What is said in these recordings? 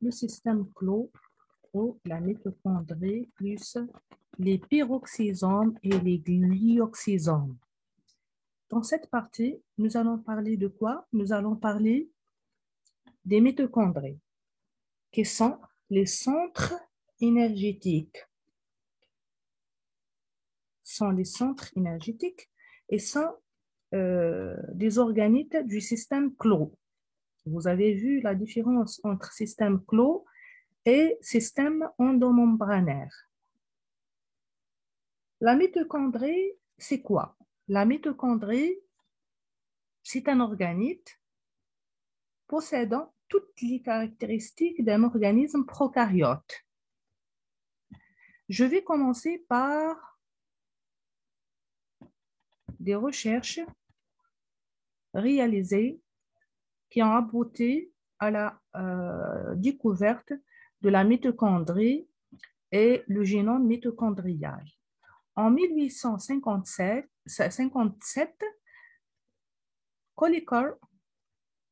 le système clos ou la mitochondrie plus les peroxysomes et les glyoxysomes. Dans cette partie, nous allons parler de quoi? Nous allons parler des mitochondries, qui sont les centres énergétiques. Sont les centres énergétiques et sont des organites du système clos. Vous avez vu la différence entre système clos et système endomembranaire. La mitochondrie, c'est quoi? La mitochondrie, c'est un organite possédant toutes les caractéristiques d'un organisme prokaryote. Je vais commencer par des recherches réalisées qui ont abouti à la découverte de la mitochondrie et le génome mitochondrial. En 1857, Kolliker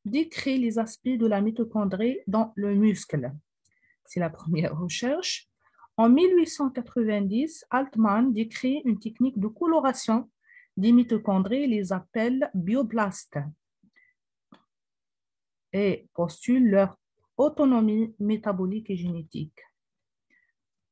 décrit les aspects de la mitochondrie dans le muscle. C'est la première recherche. En 1890, Altman décrit une technique de coloration des mitochondries et les appelle bioblastes et postule leur autonomie métabolique et génétique.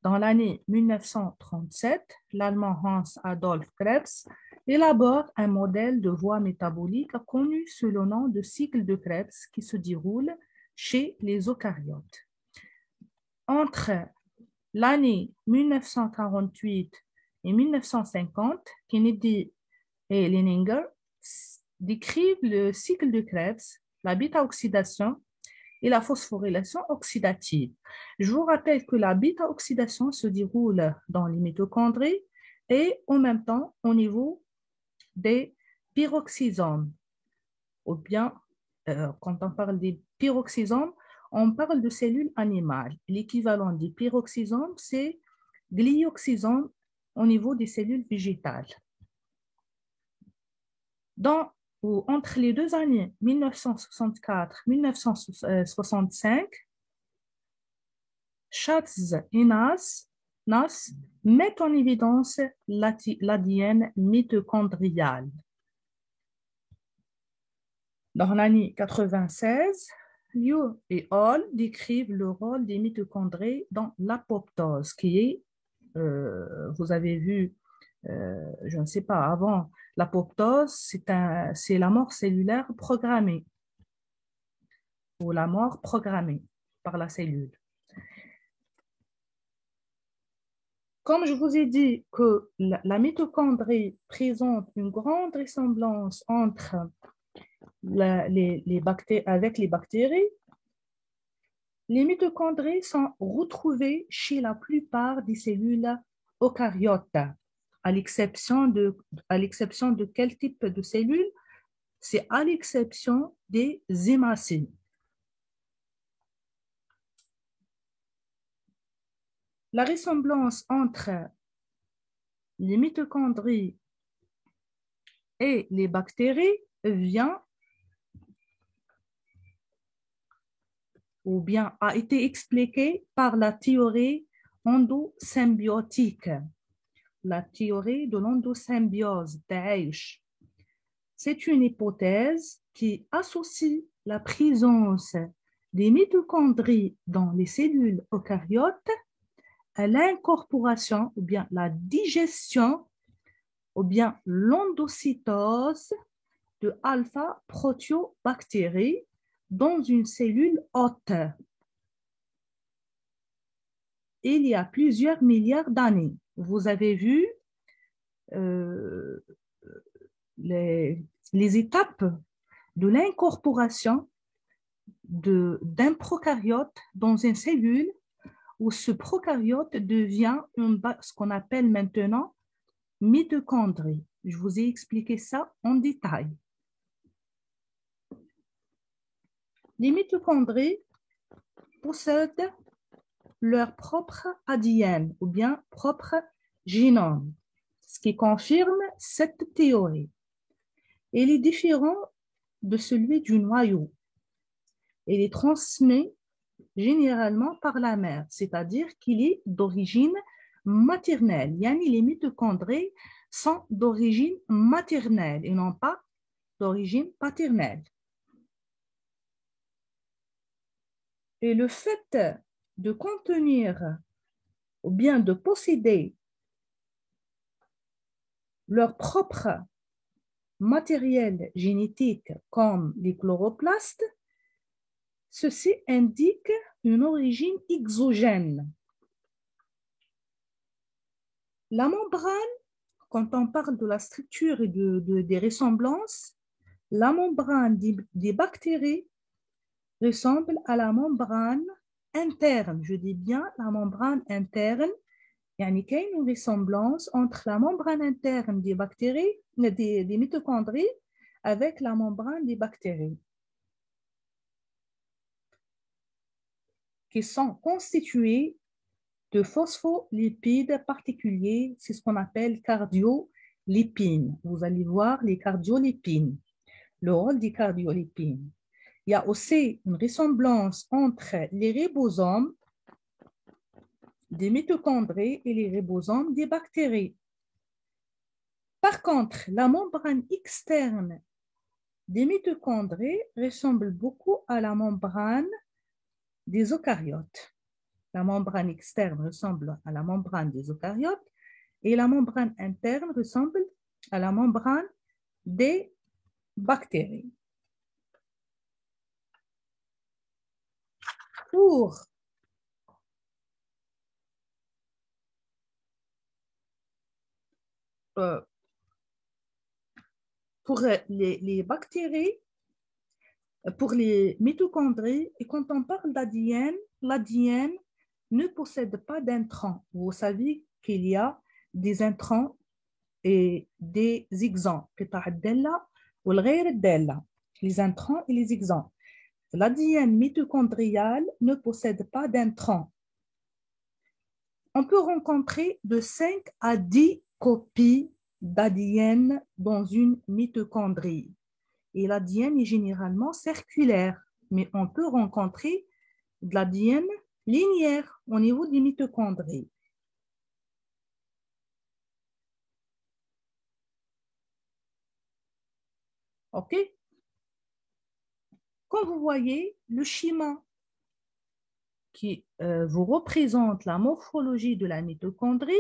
Dans l'année 1937, l'Allemand Hans Adolf Krebs élabore un modèle de voie métabolique connu sous le nom de cycle de Krebs qui se déroule chez les eucaryotes. Entre l'année 1948 et 1950, Kennedy et Leininger décrivent le cycle de Krebs, la bêta-oxydation et la phosphorylation oxydative. Je vous rappelle que la bêta-oxydation se déroule dans les mitochondries et en même temps au niveau des peroxysomes. Ou bien, quand on parle des peroxysomes, on parle de cellules animales. L'équivalent des peroxysomes, c'est glyoxysomes au niveau des cellules végétales. Entre les deux années 1964 et 1965, Schatz et Nass mettent en évidence l'ADN mitochondrial. Dans l'année 96, Liu et Hall décrivent le rôle des mitochondries dans l'apoptose, qui est, vous avez vu, je ne sais pas, avant l'apoptose, c'est la mort cellulaire programmée ou la mort programmée par la cellule. Comme je vous ai dit que la mitochondrie présente une grande ressemblance entre avec les bactéries, les mitochondries sont retrouvées chez la plupart des cellules eucaryotes, à l'exception de quel type de cellules? C'est à l'exception des hémacées. La ressemblance entre les mitochondries et les bactéries vient ou bien a été expliquée par la théorie endosymbiotique, la théorie de l'endosymbiose d'Aish. C'est une hypothèse qui associe la présence des mitochondries dans les cellules eucaryotes à l'incorporation ou bien la digestion ou bien l'endocytose de alpha-proteobactéries dans une cellule hôte. Il y a plusieurs milliards d'années. Vous avez vu les étapes de l'incorporation d'un prokaryote dans une cellule où ce prokaryote devient ce qu'on appelle maintenant mitochondrie. Je vous ai expliqué ça en détail. Les mitochondries possèdent leur propre ADN ou bien propre génome, ce qui confirme cette théorie. Il est différent de celui du noyau. Il est transmis généralement par la mère, c'est-à-dire qu'il est d'origine maternelle. Yani, les mitochondries sont d'origine maternelle et non pas d'origine paternelle. Et le fait de contenir ou bien de posséder leur propre matériel génétique comme les chloroplastes, ceci indique une origine exogène. La membrane, quand on parle de la structure et des ressemblances, la membrane des bactéries ressemble à la membrane interne. Je dis bien la membrane interne. Il y a une ressemblance entre la membrane interne des bactéries, des mitochondries, avec la membrane des bactéries, qui sont constituées de phospholipides particuliers, c'est ce qu'on appelle cardiolipines. Vous allez voir les cardiolipines, le rôle des cardiolipines. Il y a aussi une ressemblance entre les ribosomes des mitochondries et les ribosomes des bactéries. Par contre, la membrane externe des mitochondries ressemble beaucoup à la membrane des eucaryotes. La membrane externe ressemble à la membrane des eucaryotes et la membrane interne ressemble à la membrane des bactéries. Pour les bactéries, pour les mitochondries, et quand on parle l'ADN ne possède pas d'intrants. Vous savez qu'il y a des intrants et des exons. Les intrants et les exons. L'ADN mitochondrial ne possède pas d'intrants. On peut rencontrer de 5 à 10 copies d'ADN dans une mitochondrie. Et l'ADN est généralement circulaire, mais on peut rencontrer de l'ADN linéaire au niveau des mitochondries. OK? Quand vous voyez le schéma qui vous représente la morphologie de la mitochondrie,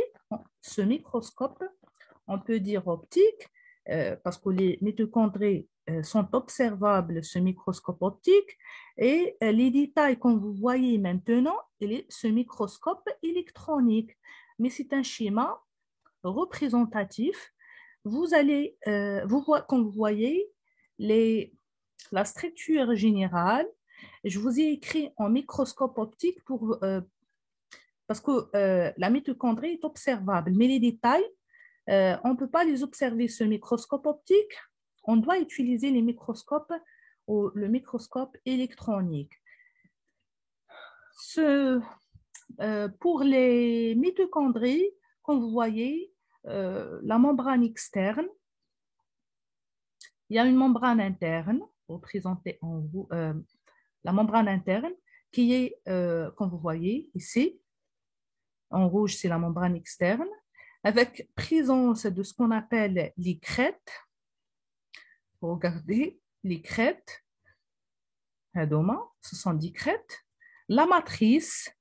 ce microscope, on peut dire optique, parce que les mitochondries sont observables ce microscope optique, et les détails que vous voyez maintenant, ce microscope électronique. Mais c'est un schéma représentatif. Vous allez, quand vous voyez la structure générale, je vous ai écrit en microscope optique parce que la mitochondrie est observable, mais les détails, on ne peut pas les observer sur microscope optique. On doit utiliser les microscopes ou le microscope électronique. Pour les mitochondries, comme vous voyez, la membrane externe, il y a une membrane interne représentée en vous, la membrane interne qui est, comme vous voyez ici, en rouge, c'est la membrane externe, avec présence de ce qu'on appelle les crêtes. Regardez, les crêtes, ce sont des crêtes. La matrice,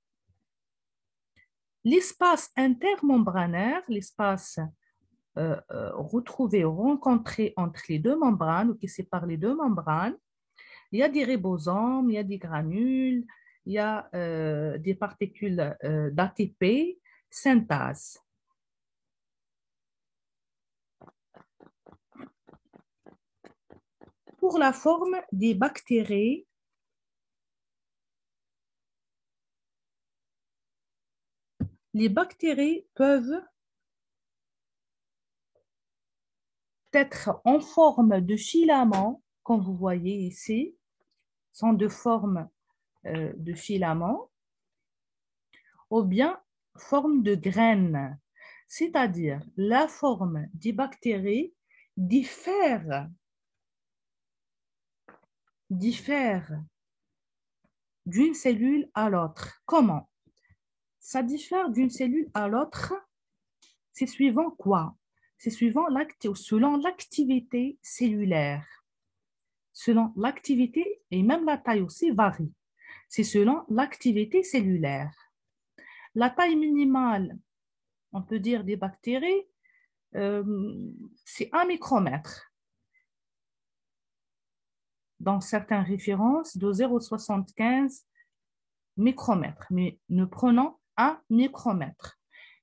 l'espace intermembranaire, l'espace retrouvé, rencontré entre les deux membranes, ou qui sépare les deux membranes. Il y a des ribosomes, il y a des granules, il y a des particules d'ATP, synthase. Pour la forme des bactéries, les bactéries peuvent être en forme de filament, comme vous voyez ici, sont de forme de filament, ou bien forme de graine, c'est-à-dire la forme des bactéries diffère d'une cellule à l'autre. Comment? Ça diffère d'une cellule à l'autre, c'est suivant quoi? C'est selon l'activité cellulaire. Selon l'activité, et même la taille aussi varie. C'est selon l'activité cellulaire. La taille minimale, on peut dire des bactéries, c'est 1 micromètre. Dans certaines références, de 0,75 micromètres. Mais nous prenons 1 micromètre.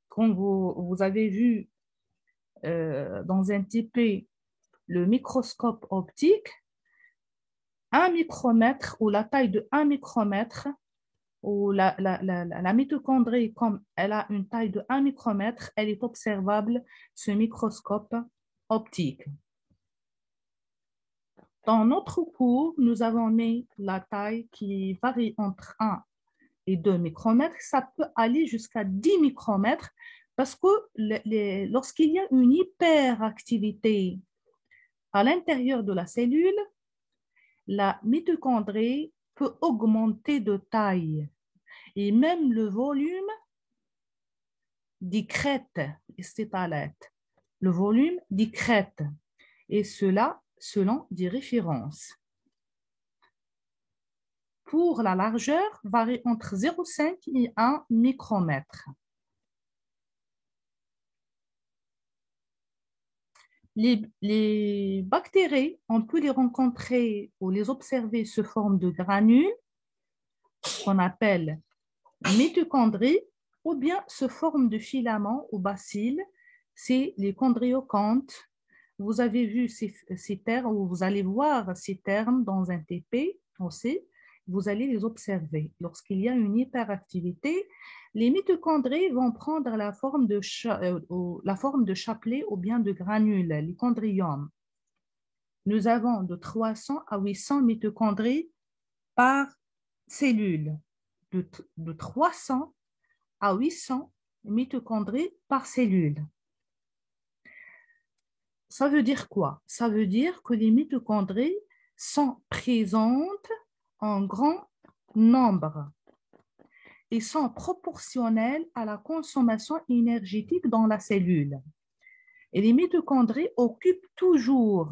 Quand vous avez vu dans un TP le microscope optique, 1 micromètre ou la taille de 1 micromètre, ou la mitochondrie, comme elle a une taille de 1 micromètre, elle est observable ce microscope optique. Dans notre cours, nous avons mis la taille qui varie entre 1 et 2 micromètres. Ça peut aller jusqu'à 10 micromètres parce que lorsqu'il y a une hyperactivité à l'intérieur de la cellule, la mitochondrie peut augmenter de taille et même le volume décrète, le volume décrète, et cela selon des références. Pour la largeur, varie entre 0,5 et 1 micromètre. Les bactéries, on peut les rencontrer ou les observer sous forme de granules, qu'on appelle mitochondries, ou bien sous forme de filaments ou bacilles, c'est les chondriocantes. Vous avez vu ces termes, ou vous allez voir ces termes dans un TP aussi, vous allez les observer. Lorsqu'il y a une hyperactivité, les mitochondries vont prendre la forme de chapelet ou bien de granules, les chondriomes. Nous avons de 300 à 800 mitochondries par cellule, de 300 à 800 mitochondries par cellule. Ça veut dire quoi? Ça veut dire que les mitochondries sont présentes en grand nombre et sont proportionnelles à la consommation énergétique dans la cellule. Et les mitochondries occupent toujours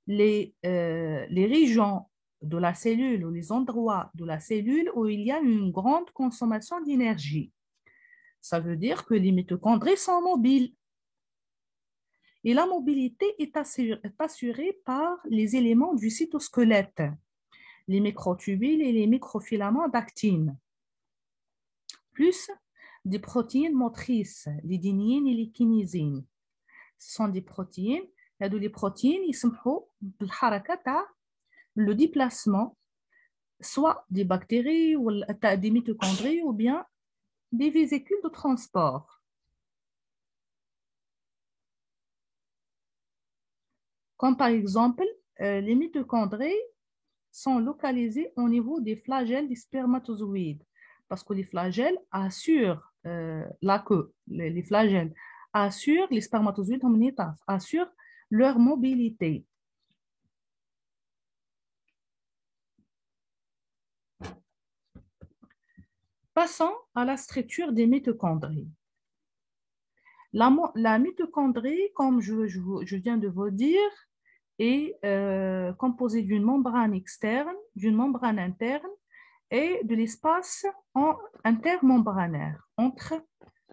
les régions de la cellule ou les endroits de la cellule où il y a une grande consommation d'énergie. Ça veut dire que les mitochondries sont mobiles. Et la mobilité est assurée par les éléments du cytosquelette, les microtubules et les microfilaments d'actine, plus des protéines motrices, les dynéines et les kinésines. Ce sont des protéines, les protéines, ils sont le déplacement, soit des bactéries ou des mitochondries ou bien des vésicules de transport. Comme par exemple, les mitochondries sont localisés au niveau des flagelles des spermatozoïdes, parce que les flagelles assurent la queue, les flagelles assurent les spermatozoïdes en métaphes, assurent leur mobilité. Passons à la structure des mitochondries. La mitochondrie, comme je viens de vous dire, est composée d'une membrane externe, d'une membrane interne et de l'espace intermembranaire entre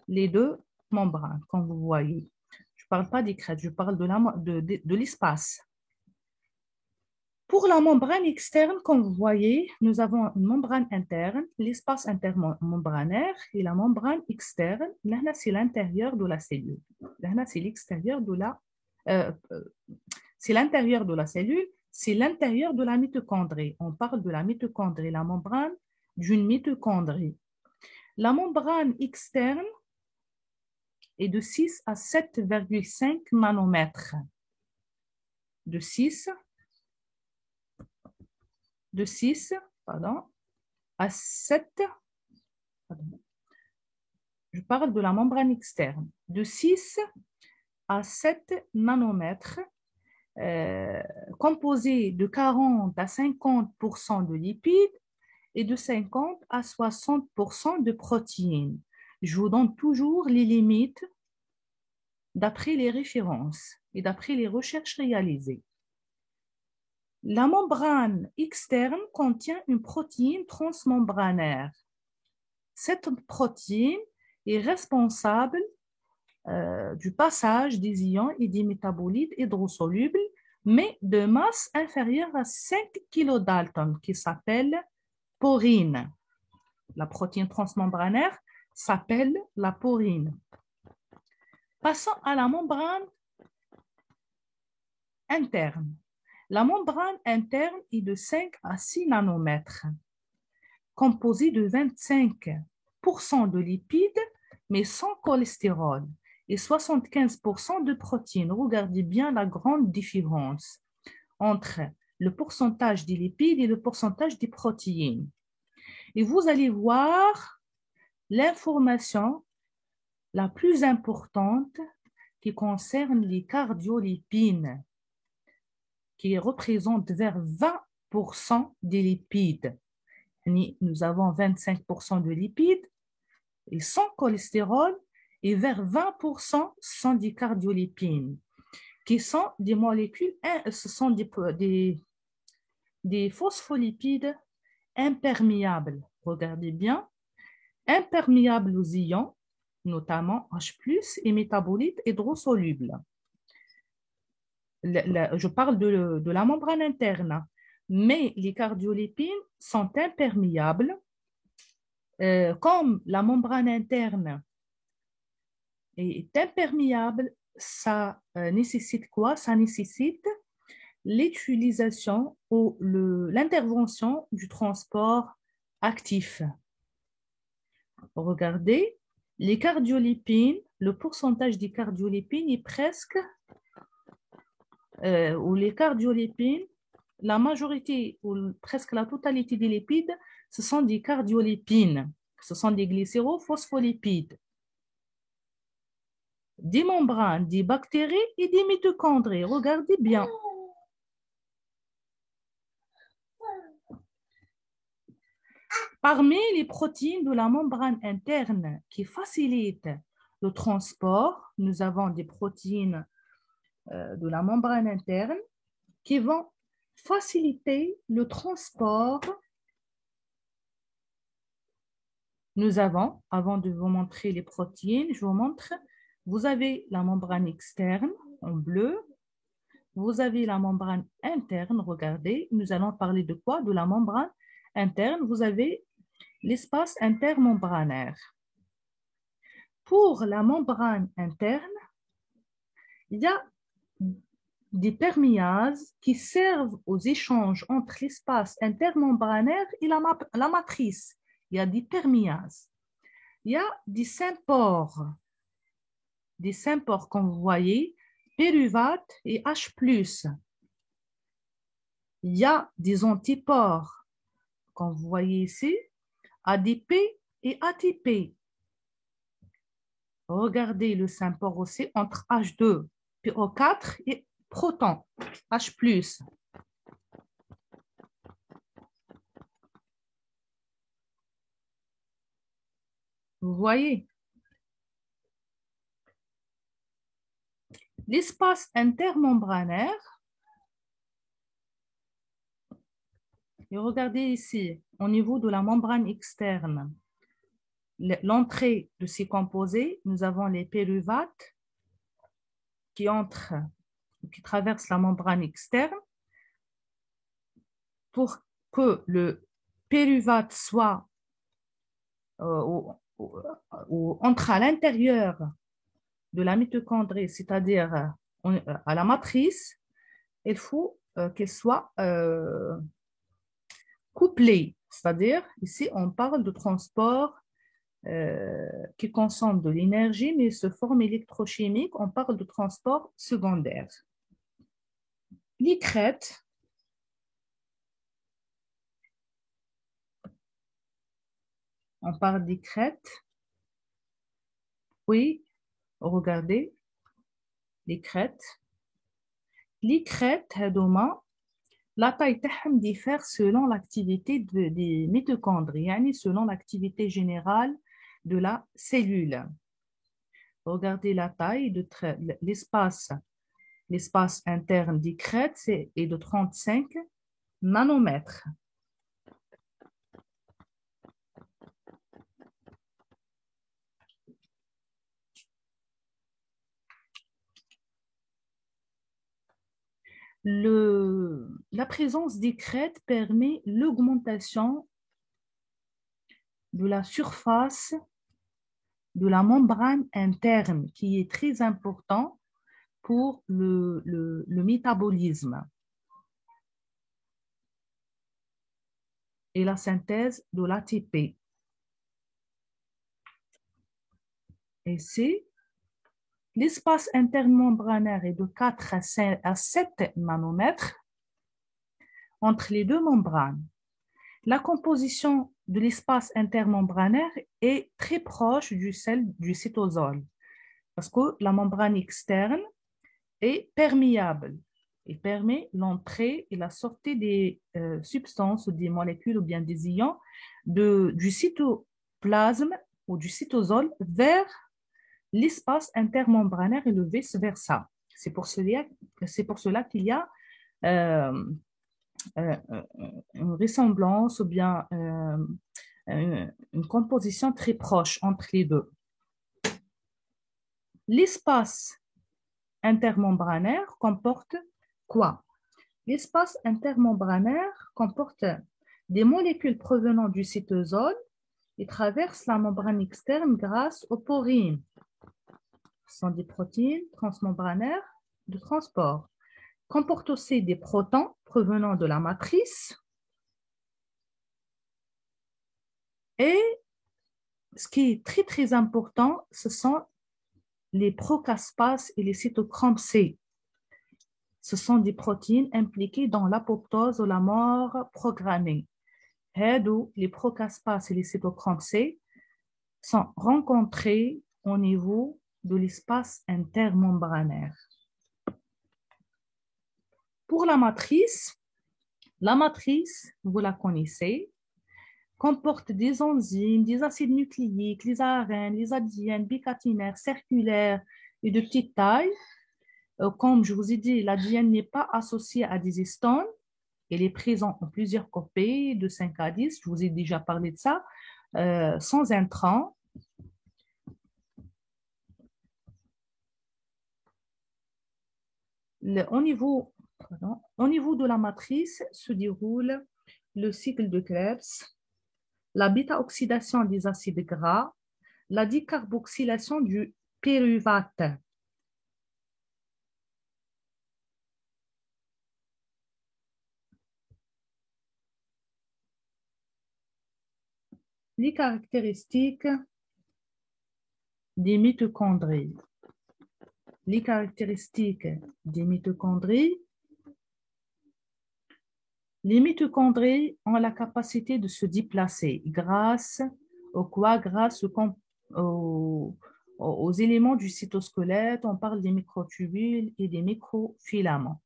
les deux membranes, comme vous voyez. Je ne parle pas des crêtes, je parle de l'espace. Pour la membrane externe, comme vous voyez, nous avons une membrane interne, l'espace intermembranaire et la membrane externe. Là, c'est l'intérieur de la cellule. Là, c'est l'extérieur de la... c'est l'intérieur de la cellule, c'est l'intérieur de la mitochondrie. On parle de la mitochondrie, la membrane d'une mitochondrie. La membrane externe est de 6 à 7,5 nanomètres. De 6 à 7, je parle de la membrane externe, de 6 à 7 nanomètres, composée de 40 à 50% de lipides et de 50 à 60% de protéines. Je vous donne toujours les limites d'après les références et d'après les recherches réalisées. La membrane externe contient une protéine transmembranaire. Cette protéine est responsable du passage des ions et des métabolites hydrosolubles, mais de masse inférieure à 5 kilodaltons, qui s'appelle porine. La protéine transmembranaire s'appelle la porine. Passons à la membrane interne. La membrane interne est de 5 à 6 nanomètres, composée de 25% de lipides, mais sans cholestérol, et 75% de protéines. Regardez bien la grande différence entre le pourcentage des lipides et le pourcentage des protéines. Et vous allez voir l'information la plus importante qui concerne les cardiolipines, qui représentent vers 20% des lipides. Nous avons 25% de lipides et sans cholestérol, et vers 20% sont des cardiolipines, qui sont des molécules, ce sont des phospholipides imperméables. Regardez bien, imperméables aux ions, notamment H+, et métabolites hydrosolubles. Je parle de la membrane interne, mais les cardiolipines sont imperméables. Comme la membrane interne est imperméable, ça nécessite quoi? Ça nécessite l'utilisation ou l'intervention du transport actif. Regardez, les cardiolipines, le pourcentage des cardiolipines est presque, ou les cardiolipines, la majorité ou presque la totalité des lipides, ce sont des cardiolipines, ce sont des glycérophospholipides, des membranes, des bactéries et des mitochondries. Regardez bien. Parmi les protéines de la membrane interne qui facilitent le transport, nous avons des protéines de la membrane interne qui vont faciliter le transport. Nous avons, avant de vous montrer les protéines, je vous montre, vous avez la membrane externe en bleu, vous avez la membrane interne, regardez, nous allons parler de quoi? De la membrane interne, vous avez l'espace intermembranaire. Pour la membrane interne, il y a des perméases qui servent aux échanges entre l'espace intermembranaire et la matrice. Il y a des perméases. Il y a des sympores comme vous voyez, pyruvate et H+. Il y a des antipores, comme vous voyez ici, ADP et ATP. Regardez le sympore aussi entre H2, PO4 et proton, H+. Vous voyez? L'espace intermembranaire, et regardez ici, au niveau de la membrane externe, l'entrée de ces composés, nous avons les pyruvates qui traversent la membrane externe. Pour que le pyruvate soit entre à l'intérieur de la mitochondrie, c'est-à-dire à la matrice, il faut qu'elle soit couplée. C'est-à-dire, ici, on parle de transport qui consomme de l'énergie, mais sous forme électrochimique, on parle de transport secondaire. Les crêtes, on parle des crêtes. Oui, regardez, les crêtes. Les crêtes, هذوما La taille تاعهم diffère selon l'activité des mitochondries, يعني selon l'activité générale de la cellule. Regardez la taille de l'espace interne des crêtes est de 35 nanomètres. La présence des crêtes permet l'augmentation de la surface de la membrane interne, qui est très important pour le métabolisme et la synthèse de l'ATP. Et c'est l'espace intermembranaire est de 4 à 7 nanomètres entre les deux membranes. La composition de l'espace intermembranaire est très proche du celle du cytosol parce que la membrane externe est perméable et permet l'entrée et la sortie des substances ou des molécules ou bien des ions du cytoplasme ou du cytosol vers l'espace intermembranaire et le vice-versa. C'est pour cela qu'il y a une ressemblance ou bien une composition très proche entre les deux. L'espace intermembranaire comporte quoi? L'espace intermembranaire comporte des molécules provenant du cytosol et traverse la membrane externe grâce aux porines. Ce sont des protéines transmembranaires de transport. Comporte aussi des protons provenant de la matrice. Et ce qui est très très important, ce sont les procaspases et les cytochromes C. Ce sont des protéines impliquées dans l'apoptose ou la mort programmée. Les procaspases et les cytochromes C sont rencontrés au niveau de l'espace intermembranaire. Pour la matrice, vous la connaissez, comporte des enzymes, des acides nucléiques, les ARN, les ADN, bicaténaires, circulaires et de petite taille. Comme je vous ai dit, l'ADN n'est pas associé à des histones. Il est présent en plusieurs copies, de 5 à 10, je vous ai déjà parlé de ça, sans intrants. Au niveau de la matrice se déroule le cycle de Krebs, la bêta-oxydation des acides gras, la dicarboxylation du pyruvate. Les caractéristiques des mitochondries. Les caractéristiques des mitochondries. Les mitochondries ont la capacité de se déplacer grâce aux éléments du cytosquelette. On parle des microtubules et des microfilaments.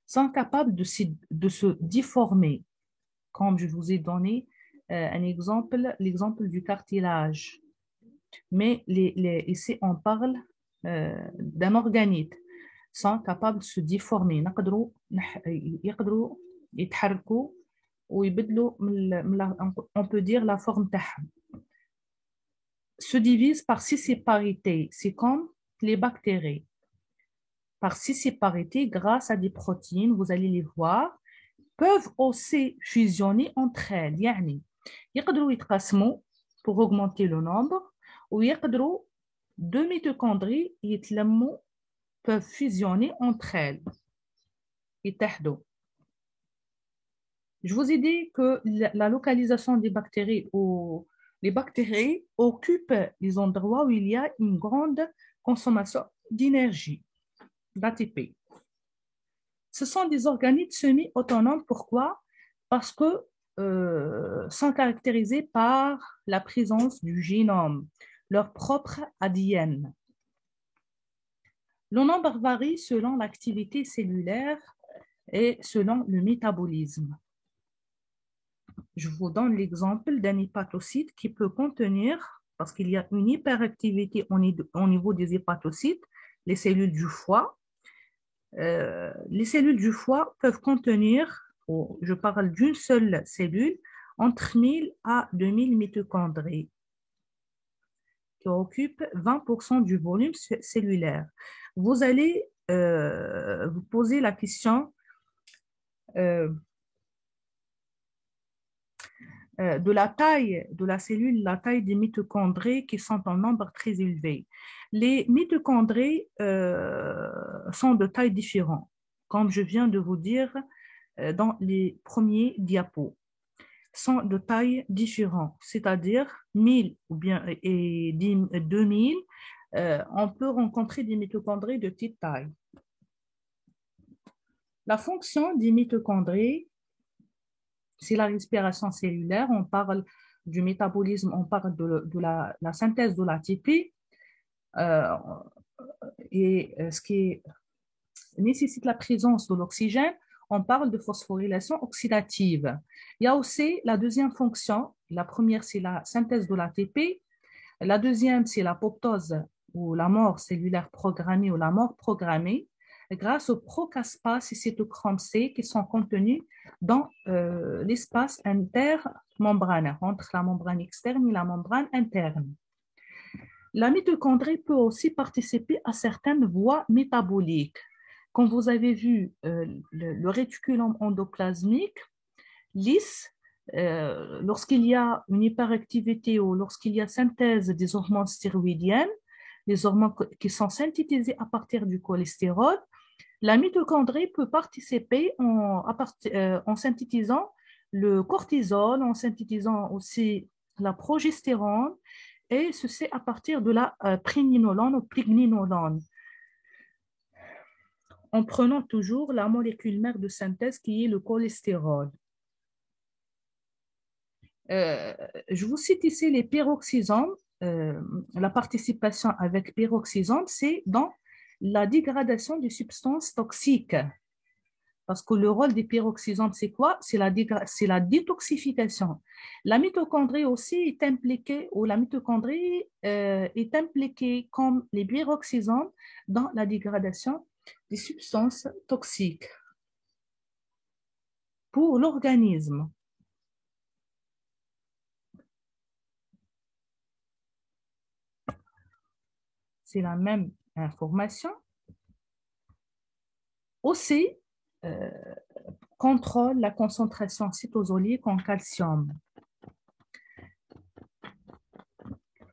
Sont capables de se déformer, comme je vous ai donné l'exemple du cartilage. Mais ici, on parle d'un organite. Sont capables de se déformer. يتحركوا ويبدلوا on peut dire la forme تاعهم. Se divise par scisséparité, c'est comme les bactéries. Par scisséparité, grâce à des protéines, vous allez les voir, peuvent aussi fusionner entre elles. يعني يقدروا يتقسموا pour augmenter le nombre ويقدروا deux mitochondries يتلموا peuvent fusionner entre elles. يتحدوا. Je vous ai dit que la localisation des bactéries les bactéries occupent les endroits où il y a une grande consommation d'énergie, d'ATP. Ce sont des organites semi-autonomes. Pourquoi? Parce que sont caractérisés par la présence du génome, leur propre ADN. Le nombre varie selon l'activité cellulaire et selon le métabolisme. Je vous donne l'exemple d'un hépatocyte qui peut contenir, parce qu'il y a une hyperactivité au niveau des hépatocytes, les cellules du foie. Les cellules du foie peuvent contenir, je parle d'une seule cellule, entre 1000 à 2000 mitochondries, qui occupent 20% du volume cellulaire. Vous allez vous poser la question de la taille de la cellule, la taille des mitochondries qui sont en nombre très élevé. Les mitochondries sont de tailles différentes, comme je viens de vous dire dans les premiers diapos, sont de tailles différentes, c'est-à-dire 1000 ou bien et 2000, on peut rencontrer des mitochondries de petite taille. La fonction des mitochondries, c'est la respiration cellulaire, on parle du métabolisme, on parle de la synthèse de l'ATP, et ce qui nécessite la présence de l'oxygène, on parle de phosphorylation oxydative. Il y a aussi la deuxième fonction, la première c'est la synthèse de l'ATP, la deuxième c'est l'apoptose ou la mort cellulaire programmée ou la mort programmée, grâce aux procaspase et cytochromes C qui sont contenus dans l'espace intermembranaire, entre la membrane externe et la membrane interne. La mitochondrie peut aussi participer à certaines voies métaboliques. Quand vous avez vu le réticulum endoplasmique lisse, lorsqu'il y a une hyperactivité ou lorsqu'il y a synthèse des hormones stéroïdiennes, les hormones qui sont synthétisées à partir du cholestérol, la mitochondrie peut participer en synthétisant le cortisol, en synthétisant aussi la progestérone, et ceci à partir de la préninolone ou pregnénolone, en prenant toujours la molécule mère de synthèse qui est le cholestérol. Je vous cite ici les peroxysomes. La participation avec peroxysomes, c'est dans la dégradation des substances toxiques. Parce que le rôle des peroxysomes, c'est quoi? C'est la détoxification. La mitochondrie aussi est impliquée, ou la mitochondrie est impliquée comme les peroxysomes dans la dégradation des substances toxiques pour l'organisme. C'est la même information. Aussi, contrôle la concentration cytosolique en calcium.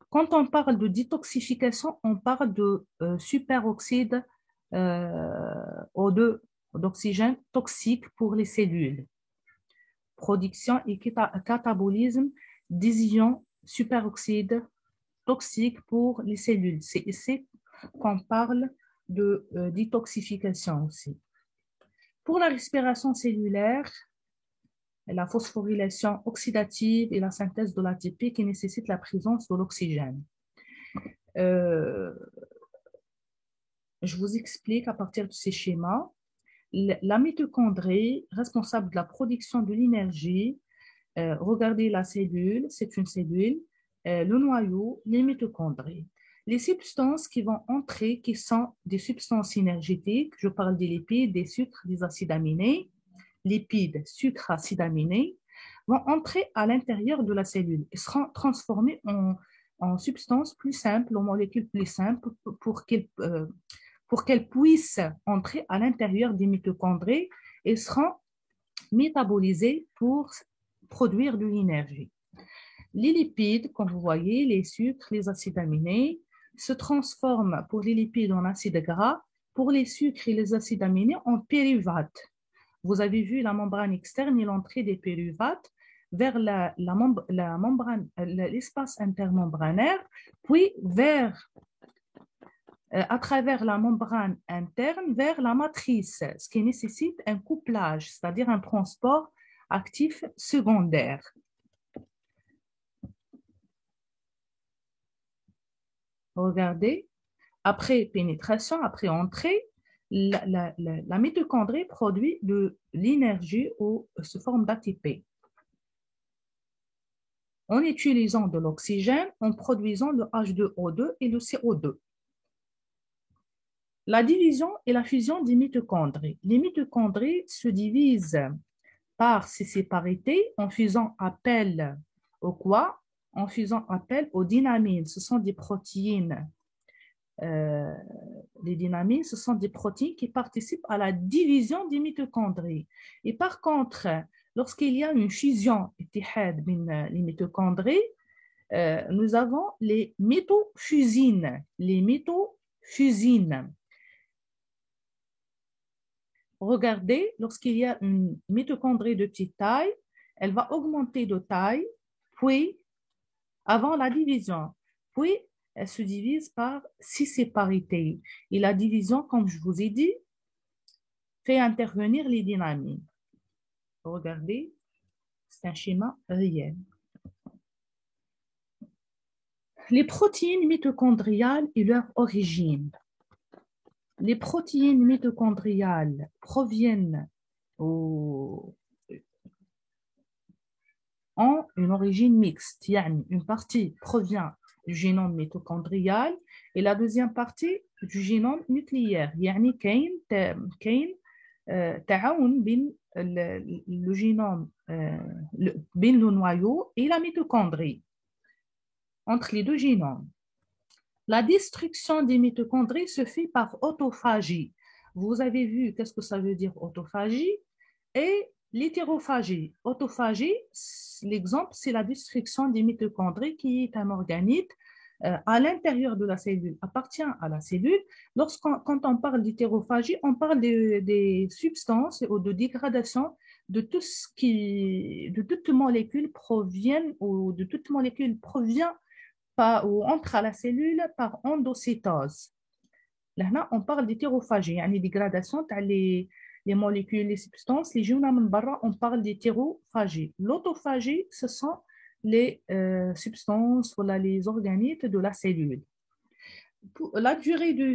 Quand on parle de détoxification, on parle de superoxyde O2 d'oxygène toxique pour les cellules. Production et catabolisme des ions superoxyde toxiques pour les cellules. C'est ici qu'on parle de détoxification aussi. Pour la respiration cellulaire, la phosphorylation oxydative et la synthèse de l'ATP qui nécessite la présence de l'oxygène. Je vous explique à partir de ces schémas. La mitochondrie, responsable de la production de l'énergie, regardez la cellule, c'est une cellule, le noyau, les mitochondries. Les substances qui vont entrer, qui sont des substances énergétiques, je parle des lipides, des sucres, des acides aminés, lipides, sucres, acides aminés, vont entrer à l'intérieur de la cellule et seront transformés en substances plus simples, en molécules plus simples pour qu'elles puissent entrer à l'intérieur des mitochondries et seront métabolisées pour produire de l'énergie. Les lipides, comme vous voyez, les sucres, les acides aminés, se transforment pour les lipides en acides gras, pour les sucres et les acides aminés en pyruvates. Vous avez vu la membrane externe et l'entrée des pyruvates vers l'espace intermembranaire, puis à travers la membrane interne vers la matrice, ce qui nécessite un couplage, c'est-à-dire un transport actif secondaire. Regardez, après pénétration, après entrée, la mitochondrie produit de l'énergie sous forme d'ATP en utilisant de l'oxygène, en produisant le H2O2 et le CO2. La division et la fusion des mitochondries. Les mitochondries se divisent par séparités en faisant appel au quoi? En faisant appel aux dynamines. Ce sont des protéines. Les dynamines, ce sont des protéines qui participent à la division des mitochondries. Et par contre, lorsqu'il y a une fusion, les mitochondries, nous avons les mitofusines. Les mitofusines. Regardez, lorsqu'il y a une mitochondrie de petite taille, elle va augmenter de taille, puis, avant la division, puis elle se divise par 6 séparités. Et la division, comme je vous ai dit, fait intervenir les dynamines. Regardez, c'est un schéma réel. Les protéines mitochondriales et leur origine. Les protéines mitochondriales proviennent ont une origine mixte. Une partie provient du génome mitochondrial et la deuxième partie du génome nucléaire. كاين تعاون بين le génome بين le noyau et la mitochondrie, entre les deux génomes. La destruction des mitochondries se fait par autophagie. Vous avez vu qu'est-ce que ça veut dire autophagie et l'hétérophagie. Autophagie, l'exemple, c'est la destruction des mitochondries qui est un organite à l'intérieur de la cellule, appartient à la cellule. Quand on parle d'hétérophagie, on parle des substances ou de dégradation de tout ce de toute molécule provient ou entre à la cellule par endocytose. Là, on parle d'hétérophagie, يعني dégradation les molécules, les substances, les جونا من برا, on parle d'hétérophagie. L'autophagie, ce sont les substances, voilà, les organites de la cellule. La durée de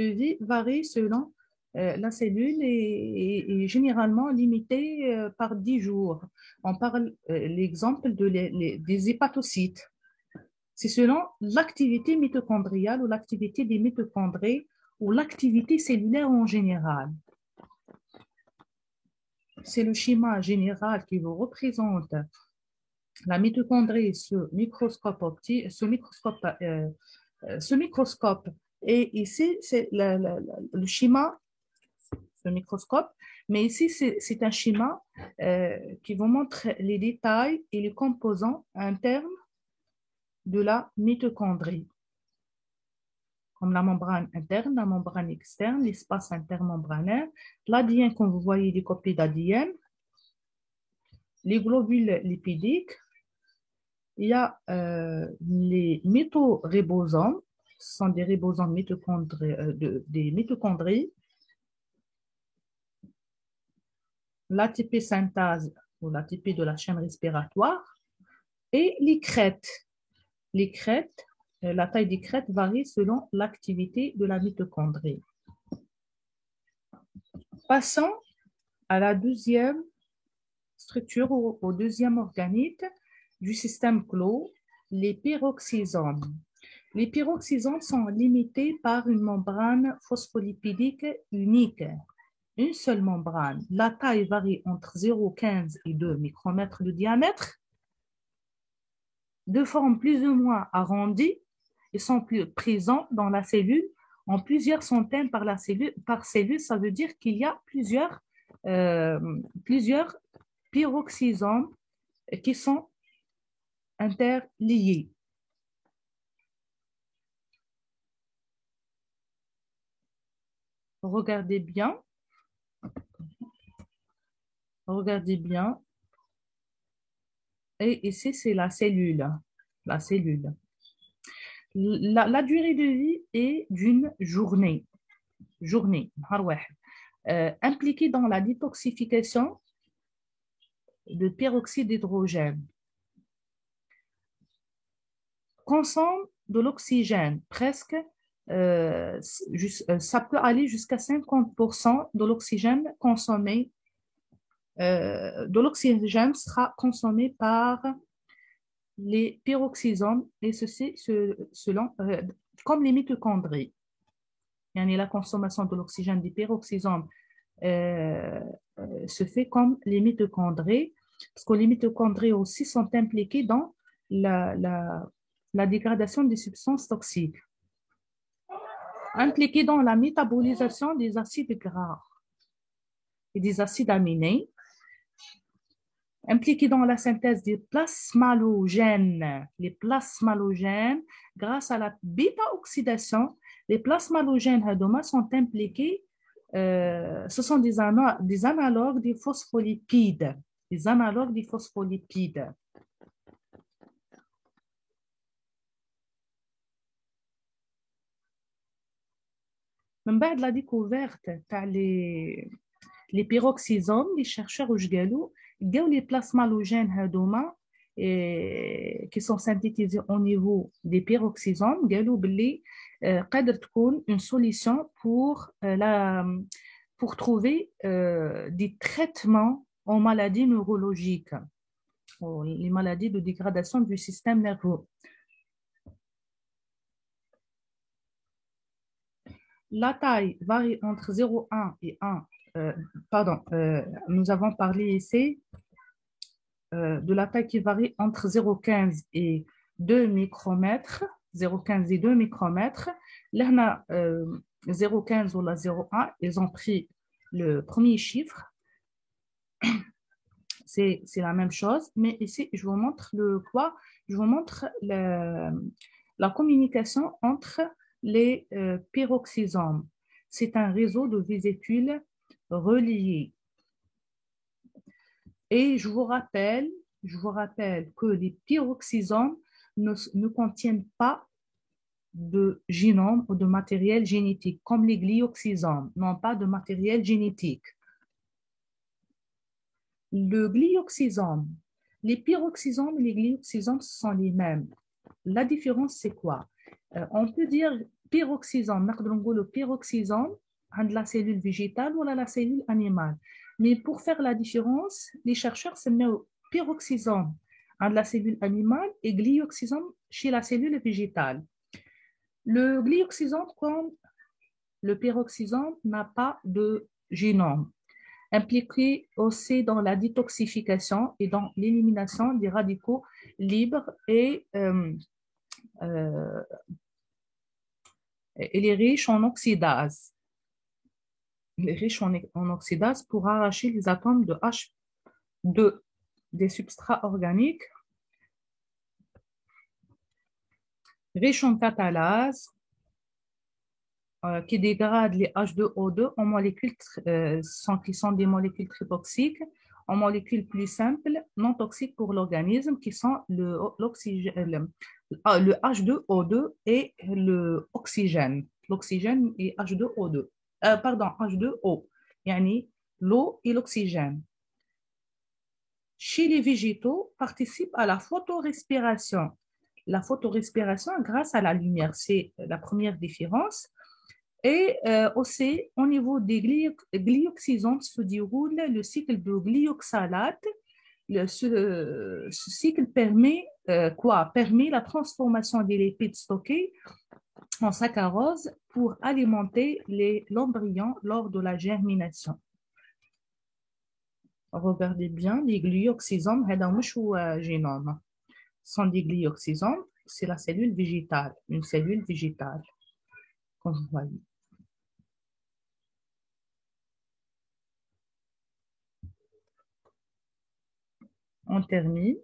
vie varie selon la cellule est généralement limitée par 10 jours. On parle l'exemple des hépatocytes. C'est selon l'activité mitochondriale ou l'activité des mitochondries ou l'activité cellulaire en général. C'est le schéma général qui vous représente la mitochondrie ce microscope. Et ici, c'est le schéma, ce microscope, mais ici, c'est un schéma qui vous montre les détails et les composants internes de la mitochondrie, comme la membrane interne, la membrane externe, l'espace intermembranaire, l'ADN, quand vous voyez des copies d'ADN, les globules lipidiques, il y a les métoribosomes, ce sont des ribosomes des mitochondries, l'ATP synthase ou l'ATP de la chaîne respiratoire, et les crêtes. Les crêtes, la taille des crêtes varie selon l'activité de la mitochondrie. Passons à la deuxième structure, au deuxième organite du système clos, les peroxysomes. Les peroxysomes sont limités par une membrane phospholipidique unique, une seule membrane. La taille varie entre 0,15 et 2 micromètres de diamètre, de forme plus ou moins arrondie. Ils sont présents dans la cellule en plusieurs centaines par cellule. Ça veut dire qu'il y a plusieurs peroxysomes qui sont interliés. Regardez bien. Regardez bien. Et ici, c'est la cellule. La cellule. La durée de vie est d'une journée. Impliquée dans la détoxification de peroxyde d'hydrogène. Consomme de l'oxygène, presque ça peut aller jusqu'à 50% de l'oxygène consommé. De l'oxygène sera consommé par les peroxysomes, et ceci selon, comme les mitochondries. Yani la consommation de l'oxygène des peroxysomes se fait comme les mitochondries, parce que les mitochondries aussi sont impliquées dans la dégradation des substances toxiques, impliquées dans la métabolisation des acides gras et des acides aminés, impliqués dans la synthèse des plasmalogènes. Les plasmalogènes, grâce à la bêta-oxydation, les plasmalogènes sont impliqués, ce sont des analogues des phospholipides. Des analogues des phospholipides. من بعد la découverte les peroxysomes, les chercheurs les plasmalogènes qui sont synthétisés au niveau des peroxysomes, قادر تكون une solution pour trouver des traitements aux maladies neurologiques, les maladies de dégradation du système nerveux. La taille varie entre 0,1 et 1. Nous avons parlé ici de la taille qui varie entre 0,15 et 2 micromètres. 0,15 et 2 micromètres. Là, 0,15 ou la 0,1, ils ont pris le premier chiffre. C'est la même chose, mais ici, je vous montre je vous montre la communication entre les peroxysomes. C'est un réseau de vésicules reliés. Et je vous rappelle que les peroxysomes ne contiennent pas de génome ou de matériel génétique, comme les glioxysomes n'ont pas de matériel génétique. Le glioxysome, les peroxysomes et les glioxysomes sont les mêmes. La différence, c'est quoi? On peut dire peroxysome, le peroxysome de la cellule végétale ou la cellule animale. Mais pour faire la différence, les chercheurs se mettent au peroxysome de la cellule animale et glioxysome chez la cellule végétale. Le glioxysome, comme le peroxysome, n'a pas de génome, impliqué aussi dans la détoxification et dans l'élimination des radicaux libres et il est riche en oxydase. Il est riche en oxydase pour arracher les atomes de H2 des substrats organiques, riche en catalase qui dégrade les H2O2 en molécules qui sont des molécules très toxiques, en molécules plus simples, non toxiques pour l'organisme, qui sont le H2O2 et l'oxygène. L'oxygène et H2O2. H2O, yani l'eau et l'oxygène. Chez les végétaux, participent à la photorespiration. La photorespiration grâce à la lumière, c'est la première différence. Et aussi, au niveau des glioxysomes se déroule le cycle de glioxalate. Ce cycle permet permet la transformation des lipides stockés en saccharose pour alimenter l'embryon lors de la germination. Regardez bien, les glioxysomes, génome, sont des glioxysomes, c'est la cellule végétale, une cellule végétale, comme vous voyez. On termine.